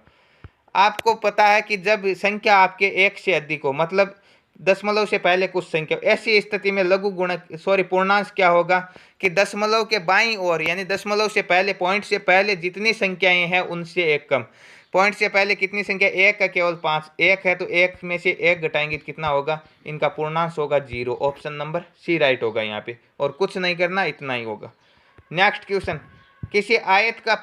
आपको पता है कि जब संख्या आपके एक से अधिक हो, मतलब दशमलव से पहले कुछ संख्या, ऐसी स्थिति में लघु गुणक पूर्णांश क्या होगा कि दशमलव के बाईं ओर, यानी दशमलव से पहले, पॉइंट से पहले जितनी संख्याएं हैं उनसे एक कम। पॉइंट से पहले कितनी संख्या, एक का केवल 5, एक है तो एक में से एक घटाएंगे तो कितना होगा, इनका पूर्णांश होगा 0। ऑप्शन नंबर सी राइट होगा यहाँ पे, और कुछ नहीं करना, इतना ही होगा। नेक्स्ट क्वेश्चन, किसी आयत का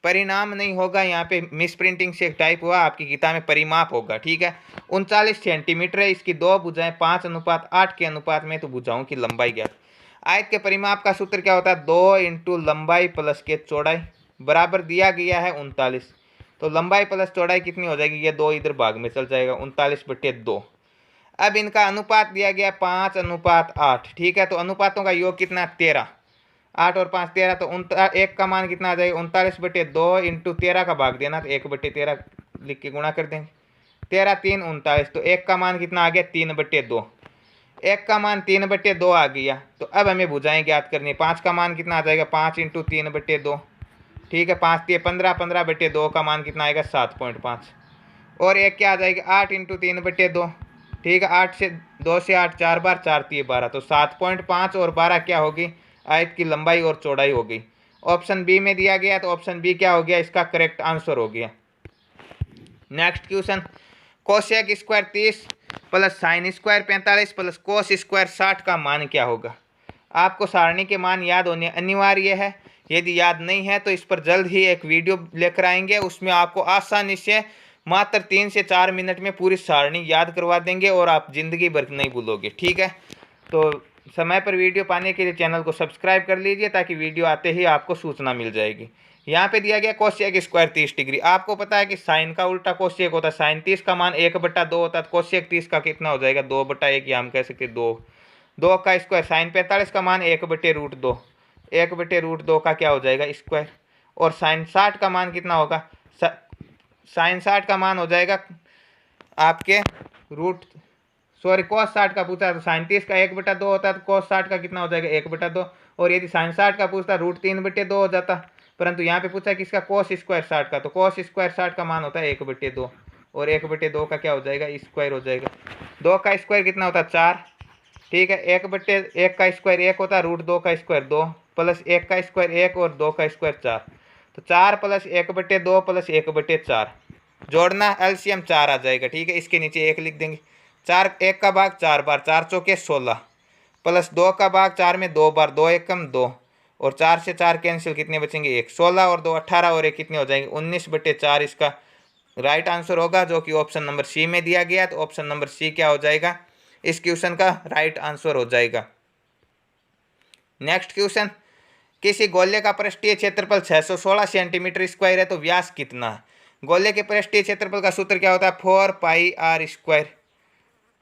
परिणाम नहीं होगा, यहाँ पे मिस प्रिंटिंग से टाइप हुआ, आपकी किताब में परिमाप होगा, ठीक है। 39 सेंटीमीटर है, इसकी 2 भुजाएं 5:8 के अनुपात में, तो भुजाओं की लंबाई ज्ञात। आयत के परिमाप का सूत्र क्या होता है, 2 इंटू लंबाई प्लस के चौड़ाई, बराबर दिया गया है 39। तो लंबाई प्लस चौड़ाई कितनी हो जाएगी, ये 2 इधर भाग में चल जाएगा, 39/2। अब इनका अनुपात दिया गया 5:8, ठीक है। तो अनुपातों का योग कितना, 13, 8 और 5 13, तो एक का मान कितना आ जाएगा, 39/2 इंटू 13 का भाग देना, तो 1/13 लिख के गुणा कर देंगे, 13 3 39। तो एक का मान कितना आ गया, 3/2, एक का मान 3/2 आ गया। तो अब हमें भुजाएं ज्ञात करनी है। 5 का मान कितना आ जाएगा, 5 इंटू 3/2, ठीक है। 5 3 15, 15/2 का मान कितना आएगा, 7.5। और एक क्या आ जाएगा, 8 इंटू 3/2, ठीक है। 8 से 2 से 8 4 बार, 4 3 12, तो 7.5 और 12 क्या होगी, आयत की लंबाई और चौड़ाई हो गई। ऑप्शन बी में दिया गया, तो ऑप्शन बी क्या हो गया, इसका करेक्ट आंसर हो गया। Next question, cosec square 30 plus sine square 45 plus cos square 60 का मान क्या होगा। आपको सारणी के मान याद होने अनिवार्य है। यदि याद नहीं है तो इस पर जल्द ही एक वीडियो लेकर आएंगे, उसमें आपको आसानी से मात्र 3 से 4 मिनट में पूरी सारणी याद करवा देंगे, और आप जिंदगी भर नहीं भूलोगे, ठीक है। तो समय पर वीडियो पाने के लिए चैनल को सब्सक्राइब कर लीजिए, ताकि वीडियो आते ही आपको सूचना मिल जाएगी। यहाँ पे दिया गया कोसेक स्क्वायर 30 डिग्री। आपको पता है कि साइन का उल्टा कोसेक होता है। साइन 30 का मान 1/2 होता है, तो कोसेक 30 का कितना हो जाएगा, 2/1, या हम कह सकते हैं 2, 2 का स्क्वायर। साइन 45 का मान 1/√2, 1/√2 का क्या हो जाएगा, स्क्वायर। और साइन 60 का मान कितना होगा, साइन 60 का मान हो जाएगा आपके कोस 60 का पूछा, तो साइन 30 का 1/2 होता है, तो कोस 60 का कितना हो जाएगा, 1/2। और यदि साइन 60 का पूछता, √3/2 हो जाता। परंतु यहाँ पे पूछा किसका, कोस स्क्वायर 60 का, तो कोस स्क्वायर 60 का मान होता है 1/2, और 1/2 का क्या हो जाएगा, स्क्वायर हो जाएगा। 2 का स्क्वायर कितना होता है, 4, ठीक है। 1/1 का स्क्वायर 1 होता है, √2 का स्क्वायर 2, प्लस 1 का स्क्वायर 1, और 2 का स्क्वायर 4, तो 4 प्लस 1/2 प्लस 1/4 जोड़ना, एलसीएम 4 आ जाएगा, ठीक है। इसके नीचे 1 लिख देंगे। 4 1 का भाग 4 बार, 4 चौके 16, प्लस 2 का भाग 4 में 2 बार, 2 एकम 2, और 4 से 4 कैंसिल, कितने बचेंगे 1, 16 और 2 18, और 1 कितने हो जाएंगे, 19/4 इसका राइट आंसर होगा, जो कि ऑप्शन नंबर सी में दिया गया। तो ऑप्शन नंबर सी क्या हो जाएगा, इस क्वेश्चन का राइट आंसर हो जाएगा। नेक्स्ट क्वेश्चन, किसी गोले का पृष्ठीय क्षेत्रफल 616 सेंटीमीटर स्क्वायर है, तो व्यास कितना है। गोले के पृष्ठीय क्षेत्रफल का सूत्र क्या होता है, 4πr²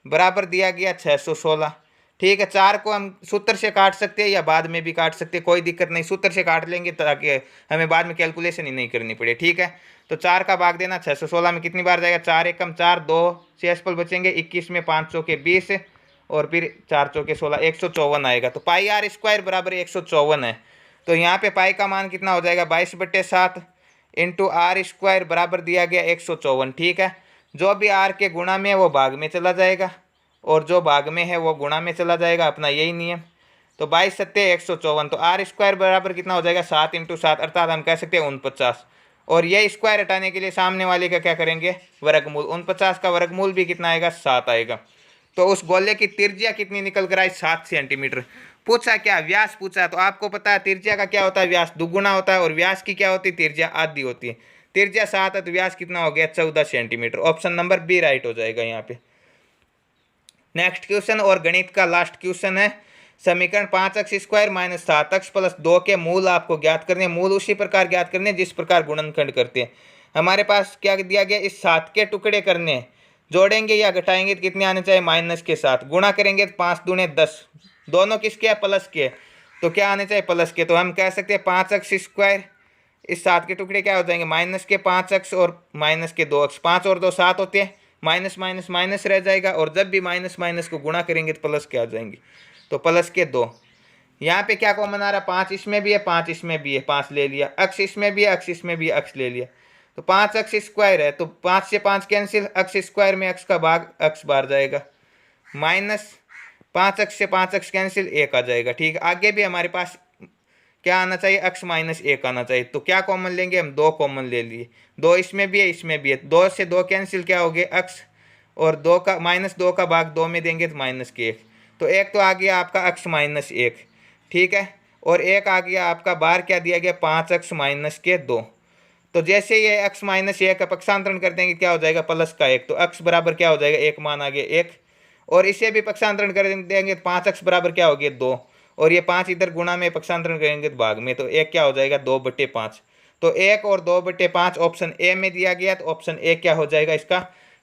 बराबर दिया गया 616। ठीक है, 4 को हम सूत्र से काट सकते हैं या बाद में भी काट सकते हैं, कोई दिक्कत नहीं, सूत्र से काट लेंगे ताकि हमें बाद में कैलकुलेशन ही नहीं करनी पड़े। ठीक है, तो 4 का भाग देना 616 में कितनी बार जाएगा, 4 एकम 4, 2 शेषफल बचेंगे 21 में 5 चौके 20 और फिर 4 चौके 16, 154 आएगा। तो πr² बराबर 154 है। तो यहाँ पे पाई का मान कितना हो जाएगा, 22/7 इंटू r² बराबर दिया गया 154। ठीक है, जो भी r के गुणा में है वो भाग में चला जाएगा और जो भाग में है वो गुणा में चला जाएगा, अपना यही नियम। तो 22 सत्ते 154, तो r² बराबर कितना हो जाएगा, 7 × 7 अर्थात हम कह सकते हैं 49। और ये स्क्वायर हटाने के लिए सामने वाले का क्या करेंगे, वर्गमूल। 49 का वर्गमूल भी कितना आएगा, 7 आएगा। तो उस गोले की त्रिज्या कितनी निकल कर आई, 7 सेंटीमीटर। पूछा क्या, व्यास पूछा, तो आपको पता है त्रिज्या का क्या होता है, व्यास दुगुना होता है और व्यास की क्या होती है, त्रिज्या आधी होती है। त्रिज्या 7 है तो व्यास कितना हो गया, 14 centimetre. Option number B right हो जाएगा यहाँ पे। नेक्स्ट क्वेश्चन और गणित का लास्ट क्वेश्चन है, समीकरण 5x² - 7x + 2 के मूल आपको ज्ञात करने। मूल उसी प्रकार ज्ञात करने जिस प्रकार गुणनखंड करते हैं। हमारे पास क्या दिया गया, इस 7 के टुकड़े करने, जोड़ेंगे या घटाएंगे तो कितने आने चाहिए, माइनस के 7, गुणा करेंगे तो 5 दूने 10, दोनों किसके है, प्लस के, तो क्या आने चाहिए, प्लस के। तो हम कह सकते हैं 5x², इस 7 के टुकड़े क्या हो जाएंगे, माइनस के 5x और माइनस के 2x, 5 और 2 7 होते हैं, माइनस माइनस माइनस रह जाएगा और जब भी माइनस माइनस को गुणा करेंगे तो प्लस के आ जाएंगे, तो प्लस के 2। यहाँ पे क्या कॉमन आ रहा है, 5 इसमें भी है 5 इसमें भी है, 5 ले लिया, अक्ष इसमें भी है अक्ष इसमें भी है, अक्ष ले लिया, तो 5x² है तो 5 से 5 कैंसिल, x² में x का भाग x बार जाएगा, माइनस 5x से 5x कैंसिल 1 आ जाएगा। ठीक, आगे भी हमारे पास क्या आना चाहिए, x - 1 आना चाहिए। तो क्या कॉमन लेंगे हम, 2 कॉमन ले लिए, 2 इसमें भी है इसमें भी है, 2 से 2 कैंसिल क्या हो गया, x और 2 का -2 का भाग 2 में देंगे तो -1, तो एक तो आ गया आपका x - 1। ठीक है, और एक आ गया आपका बार क्या दिया गया, 5x - 2। तो जैसे ये x - 1 का पक्षांतरण कर देंगे क्या हो जाएगा, प्लस का 1, तो x बराबर क्या हो जाएगा, 1 मान आ गया 1, और इसे भी पक्षांतरण कर देंगे तो 5x बराबर क्या हो गया, 2, और ये 5 इधर गुणा में पक्षांतरण करेंगे तो भाग में, तो 1 क्या हो जाएगा, 2/5। तो 1 और 2/5 ऑप्शन ए में दिया गया, तो ऑप्शन ए क्या हो जाएगा, इसका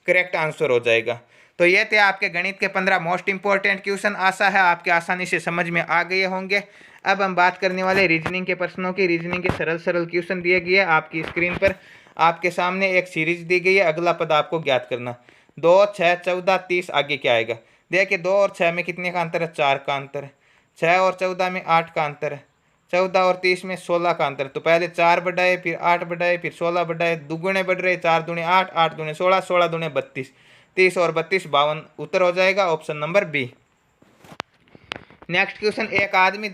करेक्ट आंसर हो जाएगा। तो ये थे आपके गणित के 15 मोस्ट इंपॉर्टेंट क्वेश्चन। आशा है आपके आसानी से समझ में आ गए होंगे। अब हम बात करने वाले रीजनिंग के प्रश्नों की। रीजनिंग के सरल सरल क्वेश्चन दिए गए आपकी स्क्रीन पर, आपके सामने एक सीरीज दी गई है, अगला पद आपको ज्ञात करना। 2, 6, 14, 30 आगे क्या आएगा, देखिए 2 और 6 में कितने का अंतर है, 4 का अंतर है। 6 और 14 में 8 का अंतर है। 14 और 30 में 16 का अंतर। तो पहले 4 बढ़ाए, फिर 8 बढ़ाए, फिर 16 बढ़ाए, दुगुने बढ़ रहे, 4 दूने 8, 8 दूने 16, 16 दूने 32, 30 और 32 52, उत्तर हो जाएगा option number B. Next question, एक आदमी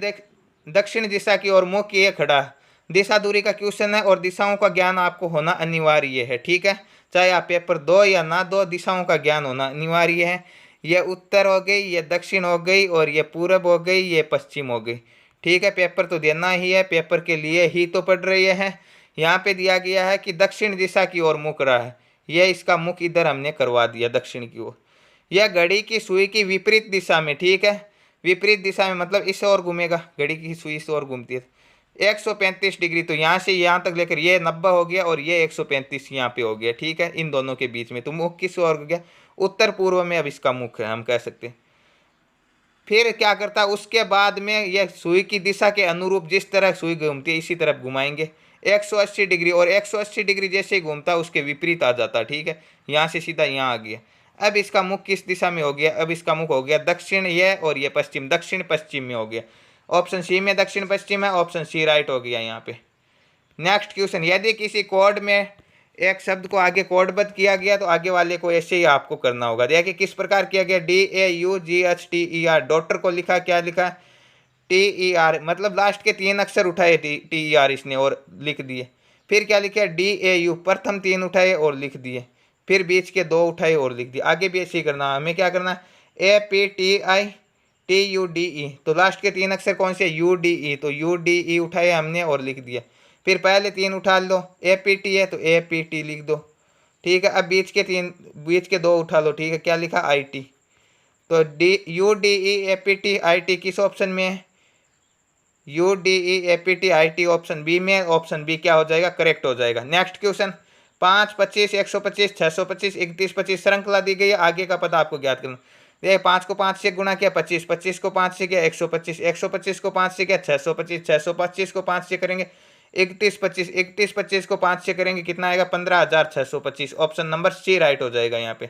दक्षिण दिशा की ओर मुंह किए खड़ा। दिशा दूरी का क्वेश्चन है और दिशाओं का ज्ञान आपको होना अनिवार्य है। ठीक है, चाहे आप पेपर दो या ना दो, दिशाओं का ज्ञान होना अनिवार्य है। ये उत्तर हो गई, ये दक्षिण हो गई, और ये पूरब हो गई, ये पश्चिम हो गई। ठीक है, पेपर तो देना ही है, पेपर के लिए ही तो पढ़ रही है। यहाँ पे दिया गया है कि दक्षिण दिशा की ओर मुख रहा है, यह इसका मुख इधर हमने करवा दिया दक्षिण की ओर। यह घड़ी की सुई की विपरीत दिशा में, ठीक है, विपरीत दिशा में मतलब इस ओर घूमेगा, घड़ी की सुई इस ओर घूमती है 135 डिग्री। तो यहाँ से यहाँ तक लेकर ये 90 हो गया और ये 135 यहाँ पे हो गया। ठीक है, इन दोनों के बीच में तो मुख किस ओर हो गया, उत्तर पूर्व में अब इसका मुख है, हम कह सकते हैं। फिर क्या करता है, उसके बाद में यह सुई की दिशा के अनुरूप जिस तरह सुई घूमती है इसी तरफ घुमाएंगे 180 डिग्री, और 180 डिग्री जैसे ही घूमता है उसके विपरीत आ जाता है। ठीक है, यहाँ से सीधा यहाँ आ गया। अब इसका मुख किस दिशा में हो गया, अब इसका मुख हो गया दक्षिण, ये और ये पश्चिम, दक्षिण पश्चिम में हो गया। ऑप्शन सी में दक्षिण पश्चिम है, ऑप्शन सी राइट हो गया यहाँ पे। नेक्स्ट क्वेश्चन, यदि किसी कोड में एक शब्द को आगे कोडबद्ध किया गया तो आगे वाले को ऐसे ही आपको करना होगा। देखिए किस प्रकार किया गया, DAUGHTER, डॉक्टर को लिखा, क्या लिखा, TER, मतलब लास्ट के 3 अक्षर उठाए TER इसने और लिख दिए। फिर क्या लिखा, DAU, प्रथम 3 उठाए और लिख दिए, फिर बीच के 2 उठाए और लिख दिए। आगे भी ऐसे ही करना है, हमें क्या करना है, APTITUDE, तो लास्ट के 3 अक्षर कौन से, UDE, तो UDE उठाए हमने और लिख दिया। फिर पहले 3 उठा लो, APT है तो APT लिख दो। ठीक है, अब बीच के 2 उठा लो। ठीक है, क्या लिखा, IT, तो UDE APT IT किस ऑप्शन में है, UDE APT IT option B में, ऑप्शन बी क्या हो जाएगा, करेक्ट हो जाएगा। नेक्स्ट क्वेश्चन, 5, 25, 125, 625, 31, 25 श्रृंखला दी गई है। आगे का पता आपको ज्ञात करना। ये 5 को 5 से गुणा किया 25, 25 को 5 से किया 125, 125 को 5 से किया 625, 625 को 5 से करेंगे 31, 25, 31, 25 को 5 से करेंगे कितना आएगा 15,625। ऑप्शन नंबर सी राइट हो जाएगा यहाँ पे।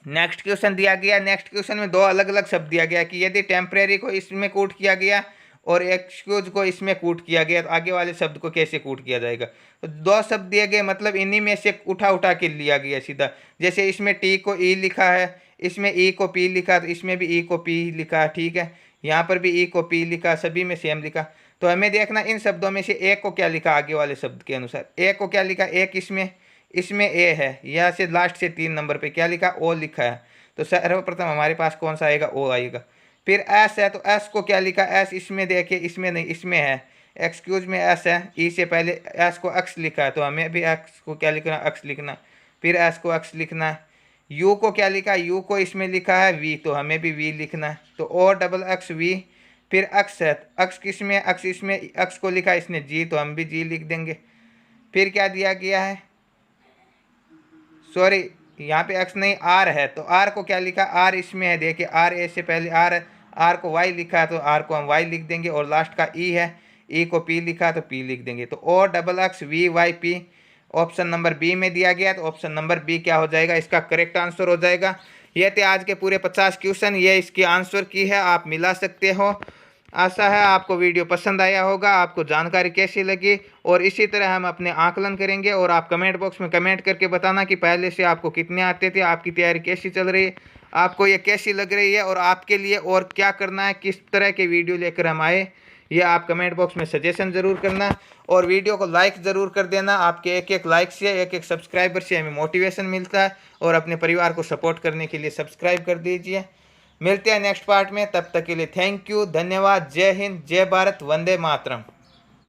नेक्स्ट क्वेश्चन दिया गया। नेक्स्ट क्वेश्चन में दो अलग अलग शब्द दिया गया कि यदि टेम्परेरी को इसमें कूट किया गया और एक्सक्यूज को इसमें कूट किया गया तो आगे वाले शब्द को कैसे कूट किया जाएगा। तो दो शब्द दिए गए, मतलब इन्हीं में से उठा उठा के लिया गया सीधा। जैसे इसमें टी को ई लिखा है, इसमें ई को पी लिखा, तो इसमें भी ई को पी लिखा, ठीक है। यहाँ पर भी ई को पी लिखा, सभी में सेम लिखा। तो हमें देखना इन शब्दों में से एक को क्या लिखा आगे वाले शब्द के अनुसार। एक को क्या लिखा, एक इसमें ए है, यहाँ से लास्ट से 3 नंबर पे क्या लिखा, ओ लिखा है। तो सर्वप्रथम हमारे पास कौन सा आएगा, ओ आएगा। फिर एस है, तो एस को क्या लिखा, एस इसमें देखिए, इसमें नहीं, इसमें है, एक्सक्यूज में एस है, ई से पहले एस को एक्स लिखा है, तो हमें भी एक्स को क्या लिखना, एक्स लिखना। फिर एस को एक्स लिखना है। यू को क्या लिखा, यू को इसमें लिखा है वी, तो हमें भी वी लिखना है, तो ओ डबल एक्स वी। फिर एक्स है, एक्स किसमें, एक्स इसमें, एक्स को लिखा इसने जी, तो हम भी जी लिख देंगे। फिर क्या दिया गया है, सॉरी यहाँ पे एक्स नहीं आर है, तो आर को क्या लिखा, आर इसमें है, देखिए आर ए से पहले आर है, आर को वाई लिखा है, तो आर को हम वाई लिख देंगे। और लास्ट का ई है, ई को पी लिखा है, तो पी लिख देंगे। तो O double X V Y P option number B में दिया गया, तो ऑप्शन नंबर बी क्या हो जाएगा, इसका करेक्ट आंसर हो जाएगा। ये थे आज के पूरे 50 क्वेश्चन, ये इसकी आंसर की है, आप मिला सकते हो। आशा है आपको वीडियो पसंद आया होगा, आपको जानकारी कैसी लगी, और इसी तरह हम अपने आकलन करेंगे। और आप कमेंट बॉक्स में कमेंट करके बताना कि पहले से आपको कितने आते थे, आपकी तैयारी कैसी चल रही है, आपको ये कैसी लग रही है, और आपके लिए और क्या करना है, किस तरह के वीडियो लेकर हम आए, ये आप कमेंट बॉक्स में सजेशन ज़रूर करना। और वीडियो को लाइक ज़रूर कर देना, आपके एक एक लाइक से, एक एक सब्सक्राइबर से हमें मोटिवेशन मिलता है, और अपने परिवार को सपोर्ट करने के लिए सब्सक्राइब कर दीजिए। मिलते हैं नेक्स्ट पार्ट में, तब तक के लिए थैंक यू, धन्यवाद, जय हिंद, जय भारत, वंदे मातरम।